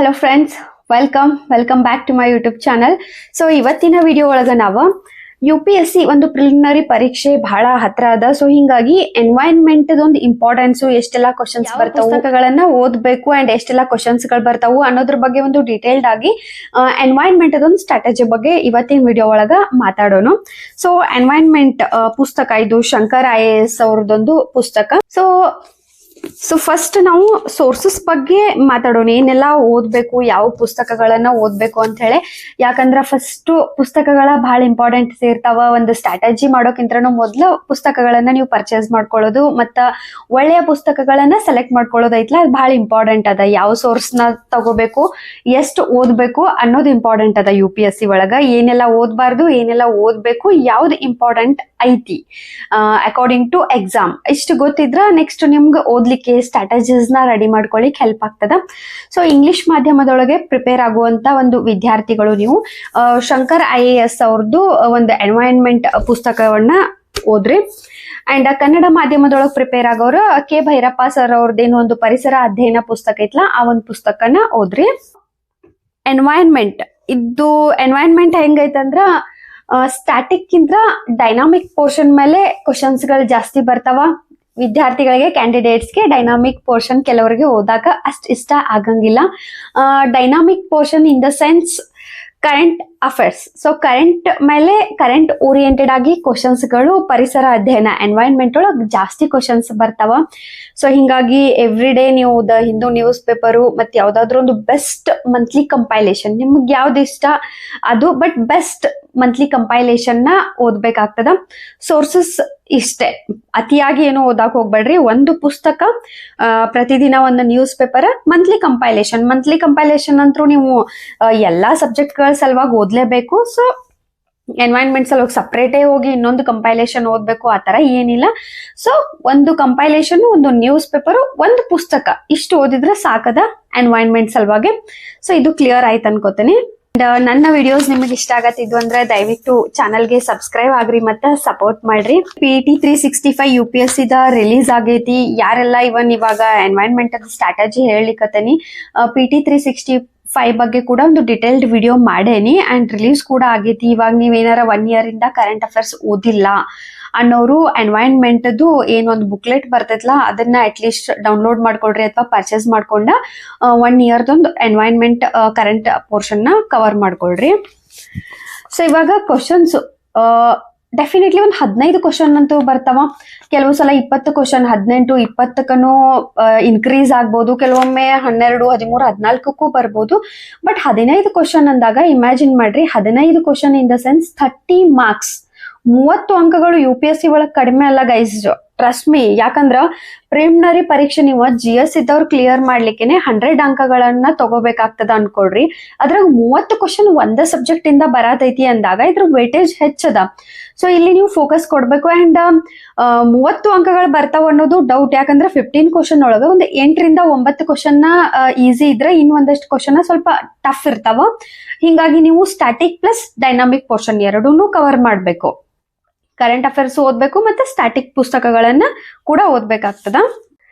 Hello friends, welcome back to my YouTube channel. So ಇವತ್ತಿನ video ಒಳಗ ನಾವು UPSC ಒಂದು ಪ್ರಿಲಿಮಿನರಿ ಪರೀಕ್ಷೆ ಬಹಳ ಹತ್ರ ಅದ. ಸೊ ಹಿಂಗಾಗಿ ಎನ್ವೈರನ್ಮೆಂಟ್ ಒಂದು ಇಂಪಾರ್ಟೆನ್ಸ್, ಎಷ್ಟೆಲ್ಲ ಕ್ವಶನ್ಸ್ ಬರ್ತಾವು, ಪುಸ್ತಕಗಳನ್ನ ಓದ್ಬೇಕು ಅಂಡ್ ಎಷ್ಟೆಲ್ಲ ಕ್ವಶನ್ಸ್ ಗಳು ಬರ್ತಾವು ಅನ್ನೋದ್ರ ಬಗ್ಗೆ ಒಂದು ಡೀಟೇಲ್ಡ್ ಆಗಿ ಎನ್ವೈರನ್ಮೆಂಟ್ ಅದೊಂದು ಸ್ಟ್ರಾಟಜಿ ಬಗ್ಗೆ ಇವತ್ತಿನ ವಿಡಿಯೋ ಒಳಗ ಮಾತಾಡೋಣ. ಸೊ ಎನ್ವೈರನ್ಮೆಂಟ್ ಪುಸ್ತಕ ಇದು ಶಂಕರ್ IAS ಅವ್ರದ್ದೊಂದು ಪುಸ್ತಕ. ಸೊ ಫಸ್ಟ್ ನಾವು ಸೋರ್ಸಸ್ ಬಗ್ಗೆ ಮಾತಾಡೋಣ. ಏನೆಲ್ಲ ಓದ್ಬೇಕು, ಯಾವ ಪುಸ್ತಕಗಳನ್ನ ಓದ್ಬೇಕು ಅಂತ ಹೇಳಿ. ಯಾಕಂದ್ರ ಫಸ್ಟ್ ಪುಸ್ತಕಗಳ ಬಹಳ ಇಂಪಾರ್ಟೆಂಟ್ ಇರ್ತಾವ. ಒಂದು ಸ್ಟ್ರಾಟಜಿ ಮಾಡೋಕ್ಕಿಂತ ಮೊದ್ಲು ಪುಸ್ತಕಗಳನ್ನ ನೀವು ಪರ್ಚೇಸ್ ಮಾಡ್ಕೊಳ್ಳೋದು ಮತ್ತ ಒಳ್ಳೆಯ ಪುಸ್ತಕಗಳನ್ನ ಸೆಲೆಕ್ಟ್ ಮಾಡ್ಕೊಳ್ಳೋದು ಐತ್ಲ, ಅದು ಬಹಳ ಇಂಪಾರ್ಟೆಂಟ್ ಅದ. ಯಾವ ಸೋರ್ಸ್ ನ ತಗೋಬೇಕು, ಎಷ್ಟು ಓದ್ಬೇಕು ಅನ್ನೋದು ಇಂಪಾರ್ಟೆಂಟ್ ಅದ. UPSC ಒಳಗ ಏನೆಲ್ಲ ಓದ್ಬಾರ್ದು, ಏನೆಲ್ಲ ಓದ್ಬೇಕು, ಯಾವ್ದು ಇಂಪಾರ್ಟೆಂಟ್ ಐತಿ ಅಕಾರ್ಡಿಂಗ್ ಟು ಎಕ್ಸಾಮ್, ಇಷ್ಟು ಗೊತ್ತಿದ್ರ ನೆಕ್ಸ್ಟ್ ನಿಮ್ಗೆ ಓದ್ಲಿಕ್ಕೆ ಸ್ಟ್ರಾಟಜೀಸ್ ನ ರೆಡಿ ಮಾಡ್ಕೊಳ್ಳಿಕ್ ಹೆಲ್ಪ್ ಆಗ್ತದ. ಸೊ ಇಂಗ್ಲಿಷ್ ಮಾಧ್ಯಮದೊಳಗೆ ಪ್ರಿಪೇರ್ ಆಗುವಂತ ಒಂದು ವಿದ್ಯಾರ್ಥಿಗಳು ನೀವು ಶಂಕರ್ IAS ಅವ್ರದ್ದು ಒಂದು ಎನ್ವೈರನ್ಮೆಂಟ್ ಪುಸ್ತಕವನ್ನ ಓದ್ರಿ. ಅಂಡ್ ಕನ್ನಡ ಮಾಧ್ಯಮದೊಳಗೆ ಪ್ರಿಪೇರ್ ಆಗೋರು ಕೆ ಭೈರಪ್ಪ ಸರ್ ಅವ್ರದ್ದೇನು ಒಂದು ಪರಿಸರ ಅಧ್ಯಯನ ಪುಸ್ತಕ ಐತ್ಲಾ, ಆ ಒಂದು ಪುಸ್ತಕನ ಓದ್ರಿ. ಎನ್ವೈರನ್ಮೆಂಟ್ ಹೆಂಗೈತಂದ್ರ ಸ್ಟ್ಯಾಟಿಕ್ ಇಂದ್ರ ಡೈನಾಮಿಕ್ ಪೋರ್ಷನ್ ಮೇಲೆ ಕ್ವಶನ್ಸ್ ಗಳು ಜಾಸ್ತಿ ಬರ್ತಾವ. ವಿದ್ಯಾರ್ಥಿಗಳಿಗೆ, ಕ್ಯಾಂಡಿಡೇಟ್ಸ್ಗೆ ಡೈನಾಮಿಕ್ ಪೋರ್ಷನ್ ಕೆಲವರಿಗೆ ಓದಾಕ ಅಷ್ಟು ಇಷ್ಟ ಆಗಂಗಿಲ್ಲ. Dynamic portion in the sense current affairs. So current oriented ಆಗಿ ಕ್ವಶನ್ಸ್ ಗಳು ಪರಿಸರ ಅಧ್ಯಯನ ಎನ್ವೈರನ್ಮೆಂಟ್ ಒಳಗೆ ಜಾಸ್ತಿ ಕ್ವಶನ್ಸ್ ಬರ್ತಾವ. ಸೊ ಹಿಂಗಾಗಿ ಎವ್ರಿ ಡೇ ನೀವು ದ ಹಿಂದೂ ನ್ಯೂಸ್ ಪೇಪರು ಮತ್ತೆ ಯಾವ್ದಾದ್ರು ಒಂದು ಬೆಸ್ಟ್ ಮಂತ್ಲಿ ಕಂಪೈಲೇಷನ್, ನಿಮ್ಗೆ ಯಾವ್ದು ಇಷ್ಟ ಅದು, ಬಟ್ ಬೆಸ್ಟ್ ಮಂತ್ಲಿ ಕಂಪೈಲೇಷನ್ ನ ಓದ್ಬೇಕಾಗ್ತದ. ಸೋರ್ಸಸ್ ಇಷ್ಟೇ, ಅತಿಯಾಗಿ ಏನು ಓದಾಕ್ ಹೋಗ್ಬೇಡ್ರಿ. ಒಂದು ಪುಸ್ತಕ, ಪ್ರತಿದಿನ ಒಂದು ನ್ಯೂಸ್ ಪೇಪರ್, ಮಂತ್ಲಿ ಕಂಪೈಲೇಷನ್ ಅಂತೂ ನೀವು ಎಲ್ಲಾ ಸಬ್ಜೆಕ್ಟ್ ಗಳ ಸಲುವಾಗಿ ಓದ್ಲೇಬೇಕು. ಸೊ ಎನ್ವೈರನ್ಮೆಂಟ್ ಸಲುವಾಗಿ ಸಪ್ರೇಟೇ ಹೋಗಿ ಇನ್ನೊಂದು ಕಂಪೈಲೇಷನ್ ಓದ್ಬೇಕು ಆತರ ಏನಿಲ್ಲ. ಸೊ ಒಂದು ಕಂಪೈಲೇಷನ್, ಒಂದು ನ್ಯೂಸ್ ಪೇಪರ್, ಒಂದು ಪುಸ್ತಕ, ಇಷ್ಟು ಓದಿದ್ರೆ ಸಾಕದ ಎನ್ವೈರನ್ಮೆಂಟ್ ಸಲುವಾಗಿ. ಸೊ ಇದು ಕ್ಲಿಯರ್ ಆಯ್ತು ಅನ್ಕೋತೀನಿ. ನನ್ನ ವಿಡಿಯೋಸ್ ನಿಮಗೆ ಇಷ್ಟ ಆಗತ್ತಿದ್ವು ಅಂದ್ರೆ ದಯವಿಟ್ಟು ಚಾನಲ್ಗೆ ಸಬ್ಸ್ಕ್ರೈಬ್ ಆಗ್ರಿ ಮತ್ತೆ ಸಪೋರ್ಟ್ ಮಾಡ್ರಿ. PET 365 UPSC ದ ರಿಲೀಸ್ ಆಗೈತಿ. ಯಾರೆಲ್ಲ ಇವಾಗ ಎನ್ವೈರನ್ಮೆಂಟ್ ಸ್ಟ್ರಾಟಜಿ ಹೇಳಿಕತ್ತೇನಿ, PET 365 ಬಗ್ಗೆ ಕೂಡ ಒಂದು ಡಿಟೇಲ್ಡ್ ವಿಡಿಯೋ ಮಾಡೇನಿ ಅಂಡ್ ರಿಲೀಸ್ ಕೂಡ ಆಗೈತಿ. ಇವಾಗ ನೀವೇನಾರ 1 year ಇಂದ ಕರೆಂಟ್ ಅಫೇರ್ಸ್ ಓದಿಲ್ಲ ಅನ್ನೋರು ಎನ್ವೈರನ್ಮೆಂಟ್ ಏನೊಂದು ಬುಕ್ಲೆಟ್ ಬರ್ತೈತ್ಲಾ, ಅದನ್ನ ಅಟ್ಲೀಸ್ಟ್ ಡೌನ್ಲೋಡ್ ಮಾಡ್ಕೊಳ್ರಿ ಅಥವಾ ಪರ್ಚೇಸ್ ಮಾಡ್ಕೊಂಡ 1 year ಎನ್ವೈರನ್ಮೆಂಟ್ ಕರೆಂಟ್ ಪೋರ್ಷನ್ ನ ಕವರ್ ಮಾಡ್ಕೊಳ್ರಿ. ಸೊ ಇವಾಗ ಕ್ವಶನ್ಸ್ ಡೆಫಿನೆಟ್ಲಿ ಒಂದು 15 ಕ್ವಶನ್ ಅಂತೂ ಬರ್ತಾವ. ಕೆಲವು ಸಲ 20 ಕ್ವಶನ್, 18, 20 ಇನ್ಕ್ರೀಸ್ ಆಗ್ಬೋದು. ಕೆಲವೊಮ್ಮೆ 12, 13, 14 ಬರ್ಬೋದು. ಬಟ್ 15 ಕ್ವಶನ್ ಅಂದಾಗ ಇಮ್ಯಾಜಿನ್ ಮಾಡ್ರಿ, 15 question in the sense 30 marks, 30 ಅಂಕಗಳು. UPSC ಒಳಗ್ ಕಡಿಮೆ ಅಲ್ಲ ಗೈಸ್, ಟ್ರಸ್ಟ್ ಮೀ. ಯಾಕಂದ್ರ ಪ್ರಿಲಿಮಿನರಿ ಪರೀಕ್ಷೆ ನೀವು GS ಇದ್ದವ್ರು ಕ್ಲಿಯರ್ ಮಾಡ್ಲಿಕ್ಕೆ 100 ಅಂಕಗಳನ್ನ ತಗೋಬೇಕಾಗ್ತದ ಅನ್ಕೊಳ್ರಿ. ಅದ್ರಾಗ 30 ಕ್ವಶನ್ ಒಂದೇ ಸಬ್ಜೆಕ್ಟ್ ಇಂದ ಬರತೈತಿ ಅಂದಾಗ ಇದ್ರ ವೇಟೇಜ್ ಹೆಚ್ಚದ. ಸೊ ಇಲ್ಲಿ ನೀವು ಫೋಕಸ್ ಕೊಡ್ಬೇಕು. ಅಂಡ್ 30 ಅಂಕಗಳು ಬರ್ತಾವ ಅನ್ನೋದು ಡೌಟ್. ಯಾಕಂದ್ರೆ 15 ಕ್ವಶನ್ ಒಳಗ ಒಂದು 8 ರಿಂದ 9 ಕ್ವಶನ್ ಈಸಿ ಇದ್ರೆ ಇನ್ ಒಂದಷ್ಟು ಕ್ವಶನ್ ಸ್ವಲ್ಪ ಟಫ್ ಇರ್ತಾವ. ಹಿಂಗಾಗಿ ನೀವು ಸ್ಟ್ಯಾಟಿಕ್ ಪ್ಲಸ್ ಡೈನಾಮಿಕ್ ಪೋರ್ಷನ್ ಎರಡೂನು ಕವರ್ ಮಾಡ್ಬೇಕು. ಕರೆಂಟ್ ಅಫೇರ್ಸ್ ಓದ್ಬೇಕು ಮತ್ತೆ ಸ್ಟ್ಯಾಟಿಕ್ ಪುಸ್ತಕಗಳನ್ನ ಕೂಡ ಓದ್ಬೇಕಾಗ್ತದ.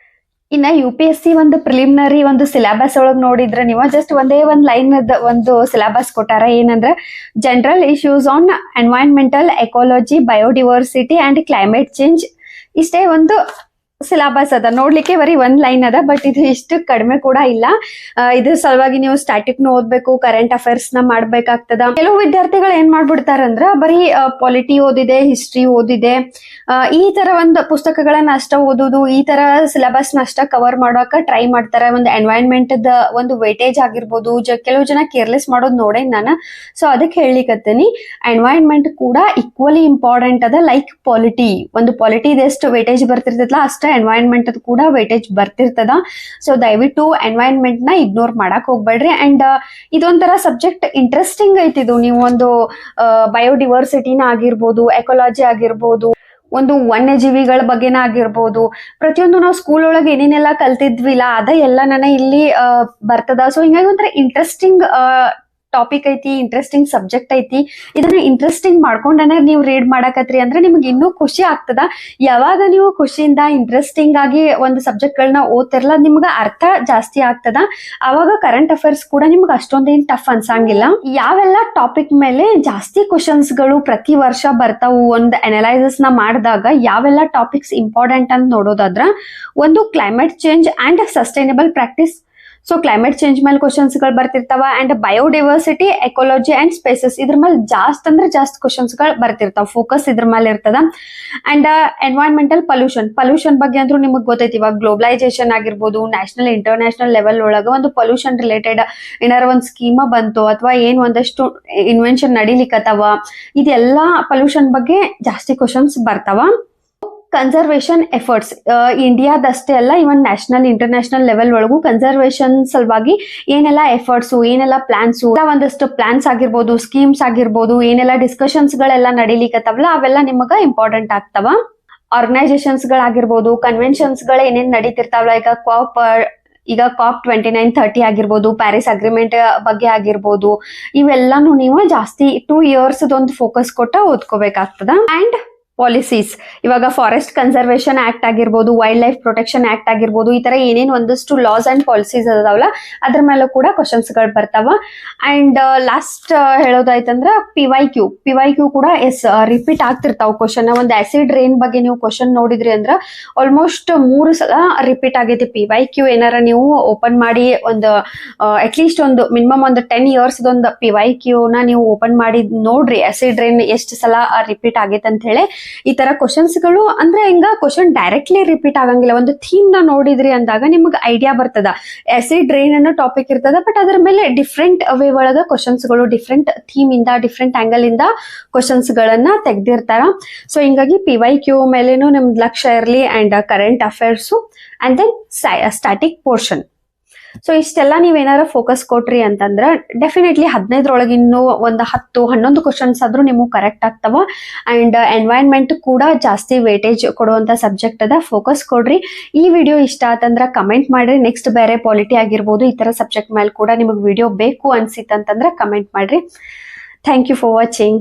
ಇನ್ನ UPSC ಒಂದು ಪ್ರಿಲಿಮಿನರಿ ಒಂದು ಸಿಲೆಬಸ್ ಒಳಗ್ ನೋಡಿದ್ರೆ ನೀವು ಜಸ್ಟ್ ಒಂದೇ ಒಂದು ಲೈನ್ ಒಂದು ಸಿಲೆಬಸ್ ಕೊಟ್ಟಾರ. ಏನಂದ್ರೆ general issues on environmental ecology, ಬಯೋಡಿವರ್ಸಿಟಿ and climate change, ಇಷ್ಟೇ ಒಂದು ಸಿಲೆಬಸ್ ಅದ. ನೋಡ್ಲಿಕ್ಕೆ ಬರೀ 1 ಲೈನ್ ಅದ, ಬಟ್ ಇದು ಇಷ್ಟು ಕಡಿಮೆ ಕೂಡ ಇಲ್ಲ. ಇದ್ರ ಸಲುವಾಗಿ ನೀವು ಸ್ಟ್ಯಾಟಿಕ್ ನ ಓದ್ಬೇಕು, ಕರೆಂಟ್ ಅಫೇರ್ಸ್ ನ ಮಾಡ್ಬೇಕಾಗ್ತದ. ಕೆಲವು ವಿದ್ಯಾರ್ಥಿಗಳು ಏನ್ ಮಾಡ್ಬಿಡ್ತಾರಂದ್ರ ಬರೀ ಪಾಲಿಟಿ ಓದಿದೆ, ಹಿಸ್ಟ್ರಿ ಓದಿದೆ, ಈ ತರ ಒಂದು ಪುಸ್ತಕಗಳನ್ನ ಅಷ್ಟ ಓದುದು, ಈ ತರ ಸಿಲೆಬಸ್ ನ ಅಷ್ಟ ಕವರ್ ಮಾಡೋಕ ಟ್ರೈ ಮಾಡ್ತಾರೆ. ಒಂದು ಎನ್ವೈರನ್ಮೆಂಟ್ ಒಂದು ವೇಟೇಜ್ ಆಗಿರ್ಬೋದು, ಕೆಲವು ಜನ ಕೇರ್ಲೆಸ್ ಮಾಡೋದು ನೋಡೇನ್ ನಾನು. ಸೊ ಅದಕ್ಕೆ ಹೇಳಿಕತ್ತೀನಿ, ಎನ್ವೈರನ್ಮೆಂಟ್ ಕೂಡ ಈಕ್ವಲಿ ಇಂಪಾರ್ಟೆಂಟ್ ಅದ. ಲೈಕ್ ಪಾಲಿಟಿ, ಒಂದು ಪಾಲಿಟಿ ಎಷ್ಟು ವೇಟೇಜ್ ಬರ್ತಿರ್ತೈತಲ್ಲ ಅಷ್ಟ ಎನ್ವೈರನ್ಮೆಂಟ್ ಅದು ಕೂಡ ವೇಟೇಜ್ ಬರ್ತಿರ್ತದ. ಸೊ ದಯವಿಟ್ಟು ಎನ್ವೈರನ್ಮೆಂಟ್ ನ ಇಗ್ನೋರ್ ಮಾಡಕ್ ಹೋಗ್ಬೇಡ್ರಿ. ಅಂಡ್ ಇದೊಂಥರ ಸಬ್ಜೆಕ್ಟ್ ಇಂಟ್ರೆಸ್ಟಿಂಗ್ ಐತಿದು. ನೀವು ಒಂದು ಬಯೋಡಿವರ್ಸಿಟಿನ ಆಗಿರ್ಬೋದು, ಎಕಾಲಜಿ ಆಗಿರ್ಬೋದು, ಒಂದು ವನ್ಯಜೀವಿಗಳ ಬಗ್ಗೆನ ಆಗಿರ್ಬೋದು, ಪ್ರತಿಯೊಂದು ನಾವು ಸ್ಕೂಲ್ ಒಳಗೆ ಏನೇನೆಲ್ಲ ಕಲ್ತಿದ್ವಿಲ್ಲ ಅದ ಎಲ್ಲ ನನ್ನ ಇಲ್ಲಿ ಬರ್ತದ. ಸೊ ಹಿಂಗಾಗಿ ಒಂಥರ ಇಂಟ್ರೆಸ್ಟಿಂಗ್ ಟಾಪಿಕ್ ಐತಿ, ಇಂಟ್ರೆಸ್ಟಿಂಗ್ ಸಬ್ಜೆಕ್ಟ್ ಐತಿ, ಇದನ್ನ ಇಂಟ್ರೆಸ್ಟಿಂಗ್ ಮಾಡ್ಕೊಂಡನೆ ನೀವು ರೀಡ್ ಮಾಡಕತ್ರಿ ಅಂದ್ರೆ ನಿಮ್ಗೆ ಇನ್ನೂ ಖುಷಿ ಆಗ್ತದ. ಯಾವಾಗ ನೀವು ಖುಷಿಯಿಂದ ಇಂಟ್ರೆಸ್ಟಿಂಗ್ ಆಗಿ ಒಂದು ಸಬ್ಜೆಕ್ಟ್ ಗಳನ್ನ ಓದ್ತಿರಲ್ಲ, ನಿಮ್ಗೆ ಅರ್ಥ ಜಾಸ್ತಿ ಆಗ್ತದ. ಅವಾಗ ಕರೆಂಟ್ ಅಫೇರ್ಸ್ ಕೂಡ ನಿಮ್ಗೆ ಅಷ್ಟೊಂದೇನ್ ಟಫ್ ಅನ್ಸಂಗಿಲ್ಲ. ಯಾವೆಲ್ಲ ಟಾಪಿಕ್ ಮೇಲೆ ಜಾಸ್ತಿ ಕ್ವಶನ್ಸ್ ಗಳು ಪ್ರತಿ ವರ್ಷ ಬರ್ತಾವು, ಒಂದು ಅನಲೈಸಿಸ್ ನ ಮಾಡಿದಾಗ ಯಾವೆಲ್ಲ ಟಾಪಿಕ್ಸ್ ಇಂಪಾರ್ಟೆಂಟ್ ಅಂತ ನೋಡೋದಾದ್ರ, ಒಂದು climate change and sustainable practice. So climate change ಮೇಲೆ ಕ್ವಶನ್ಸ್ ಗಳು ಬರ್ತಿರ್ತಾವ. ಅಂಡ್ ಬಯೋಡೈವರ್ಸಿಟಿ, ಎಕೋಲಜಿ ಅಂಡ್ ಸ್ಪೇಸಸ್, ಇದ್ರ ಮೇಲೆ ಜಾಸ್ತಿ ಕ್ವಶನ್ಸ್ ಗಳು ಬರ್ತಿರ್ತಾವ. ಫೋಕಸ್ ಇದ್ರ ಮೇಲೆ ಇರ್ತದ. ಅಂಡ್ ಎನ್ವೈರನ್ಮೆಂಟಲ್ ಪೊಲ್ಯೂಷನ್ ಬಗ್ಗೆ ಅಂದ್ರೂ ನಿಮಗ್ ಗೊತ್ತೈತಿ. ಇವಾಗ ಗ್ಲೋಬಲೈಸೇಷನ್ ಆಗಿರ್ಬೋದು, ನ್ಯಾಷನಲ್ ಇಂಟರ್ನ್ಯಾಷನಲ್ ಲೆವೆಲ್ ಒಳಗ ಒಂದು ಪೊಲ್ಯೂಷನ್ ರಿಲೇಟೆಡ್ ಏನಾರ ಒಂದ್ ಸ್ಕೀಮ ಬಂತು, ಅಥವಾ ಏನ್ ಒಂದಷ್ಟು ಇನ್ವೆನ್ಷನ್ ನಡಿಲಿಕ್ಕತ್ತವ, ಇದೆಲ್ಲಾ ಪೊಲ್ಯೂಷನ್ ಬಗ್ಗೆ ಜಾಸ್ತಿ ಕ್ವಶನ್ಸ್ ಬರ್ತಾವ. ಕನ್ಸರ್ವೇಷನ್ ಎಫರ್ಟ್ಸ್, ಇಂಡಿಯಾದಷ್ಟೇ ಅಲ್ಲ, ಇವನ್ ನ್ಯಾಷನಲ್ ಇಂಟರ್ನ್ಯಾಷನಲ್ ಲೆವೆಲ್ ಒಳಗೂ ಕನ್ಸರ್ವೇಷನ್ ಸಲುವಾಗಿ ಏನೆಲ್ಲ ಎಫರ್ಟ್ಸ್, ಏನೆಲ್ಲ ಪ್ಲಾನ್ಸ್, ಒಂದಷ್ಟು ಪ್ಲಾನ್ಸ್ ಆಗಿರ್ಬೋದು, ಸ್ಕೀಮ್ಸ್ ಆಗಿರ್ಬೋದು, ಏನೆಲ್ಲ ಡಿಸ್ಕಷನ್ಸ್ ಗಳೆಲ್ಲ ನಡಿಲಿಕ್ಕತ್ತವಲ್ಲ, ಅವೆಲ್ಲ ನಿಮಗ ಇಂಪಾರ್ಟೆಂಟ್ ಆಗ್ತಾವ. ಆರ್ಗನೈಸೇಷನ್ಸ್ ಗಳಾಗಿರ್ಬೋದು, ಕನ್ವೆನ್ಷನ್ಸ್ ಗಳು ಏನೇನ್ ನಡೀತಿರ್ತಾವಲ್ಲ, ಈಗ ಕಾಪ್ 29, 30 ಆಗಿರ್ಬೋದು, ಪ್ಯಾರಿಸ್ ಅಗ್ರಿಮೆಂಟ್ ಬಗ್ಗೆ ಆಗಿರ್ಬೋದು, ಇವೆಲ್ಲಾನು ನೀವು ಜಾಸ್ತಿ 2 years ಒಂದು ಫೋಕಸ್ ಕೊಟ್ಟ ಓದ್ಕೋಬೇಕಾಗ್ತದ. ಅಂಡ್ ಪಾಲಿಸೀಸ್, ಇವಾಗ ಫಾರೆಸ್ಟ್ ಕನ್ಸರ್ವೇಷನ್ ಆಕ್ಟ್ ಆಗಿರ್ಬೋದು, ವೈಲ್ಡ್ ಲೈಫ್ ಪ್ರೊಟೆಕ್ಷನ್ ಆಕ್ಟ್ ಆಗಿರ್ಬೋದು, ಈ ತರ ಏನೇನು ಒಂದಷ್ಟು ಲಾಸ್ ಅಂಡ್ ಪಾಲಿಸೀಸ್ ಅದಾವಲ್ಲ, ಅದ್ರ ಮೇಲೂ ಕೂಡ ಕ್ವಶನ್ಸ್ ಗಳು ಬರ್ತಾವ. ಅಂಡ್ ಲಾಸ್ಟ್ ಹೇಳೋದಾಯ್ತಂದ್ರ PYQ ಕೂಡ ರಿಪೀಟ್ ಆಗ್ತಿರ್ತಾವ ಕ್ವಶನ್. ಒಂದು ಆಸಿಡ್ ರೈನ್ ಬಗ್ಗೆ ನೀವು ಕ್ವಶನ್ ನೋಡಿದ್ರಿ ಅಂದ್ರ ಆಲ್ಮೋಸ್ಟ್ 3 ಸಲ ರಿಪೀಟ್ ಆಗೈತಿ. PYQ ಏನಾರ ನೀವು ಓಪನ್ ಮಾಡಿ ಒಂದು ಅಟ್ಲೀಸ್ಟ್ ಒಂದು ಮಿನಿಮಮ್ ಒಂದು 10 years ಒಂದು PYQ ನ ನೀವು ಓಪನ್ ಮಾಡಿ ನೋಡ್ರಿ, ಆಸಿಡ್ ರೈನ್ ಎಷ್ಟು ಸಲ ರಿಪೀಟ್ ಆಗೈತೆ ಅಂತ ಹೇಳಿ. ಈ ತರ ಕ್ವಶನ್ಸ್ ಗಳು ಅಂದ್ರೆ ಹಿಂಗ ಕ್ವಶನ್ ಡೈರೆಕ್ಟ್ಲಿ ರಿಪೀಟ್ ಆಗಂಗಿಲ್ಲ. ಒಂದು ಥೀಮ್ ನ ನೋಡಿದ್ರಿ ಅಂದಾಗ ನಿಮ್ಗೆ ಐಡಿಯಾ ಬರ್ತದ. ಆಸಿಡ್ ರೈನ್ ಅನ್ನೋ ಟಾಪಿಕ್ ಇರ್ತದ, ಬಟ್ ಅದ್ರ ಮೇಲೆ ಡಿಫ್ರೆಂಟ್ ವೇ ಒಳಗ ಕ್ವಶನ್ಸ್ ಗಳು ಡಿಫ್ರೆಂಟ್ ಥೀಮ್ ಇಂದ, ಡಿಫ್ರೆಂಟ್ ಆಂಗಲ್ ಇಂದ ಕ್ವಶನ್ಸ್ ಗಳನ್ನ ತೆಗ್ದಿರ್ತಾರ. ಸೊ ಹಿಂಗಾಗಿ PYQ ಮೇಲೇನು ನಿಮ್ದು ಲಕ್ಷ್ಯ ಇರ್ಲಿ. And current affairs and then static portion. So ಇಷ್ಟೆಲ್ಲ ನೀವೇನಾರ ಫೋಕಸ್ ಕೊಟ್ರಿ ಅಂತಂದ್ರ ಡೆಫಿನೆಟ್ಲಿ 15 ಇನ್ನೂ ಒಂದು 10-11 ಕ್ವಶನ್ಸ್ ಆದ್ರೂ ನಿಮಗೆ ಕರೆಕ್ಟ್ ಆಗ್ತಾವ. ಅಂಡ್ ಎನ್ವೈರನ್ಮೆಂಟ್ ಕೂಡ ಜಾಸ್ತಿ ವೇಟೇಜ್ ಕೊಡುವಂತ ಸಬ್ಜೆಕ್ಟ್ ಅದ, ಫೋಕಸ್ ಕೊಡ್ರಿ. ಈ ವಿಡಿಯೋ ಇಷ್ಟ ಆತಂದ್ರ ಕಮೆಂಟ್ ಮಾಡ್ರಿ. ನೆಕ್ಸ್ಟ್ ಬೇರೆ ಪಾಲಿಟಿ ಆಗಿರ್ಬೋದು, ಈ ತರ ಸಬ್ಜೆಕ್ಟ್ ಮೇಲೆ ಕೂಡ ನಿಮಗೆ ವಿಡಿಯೋ ಬೇಕು ಅನ್ಸಿತ್ತಂತಂದ್ರ ಕಮೆಂಟ್ ಮಾಡ್ರಿ. Thank you for watching.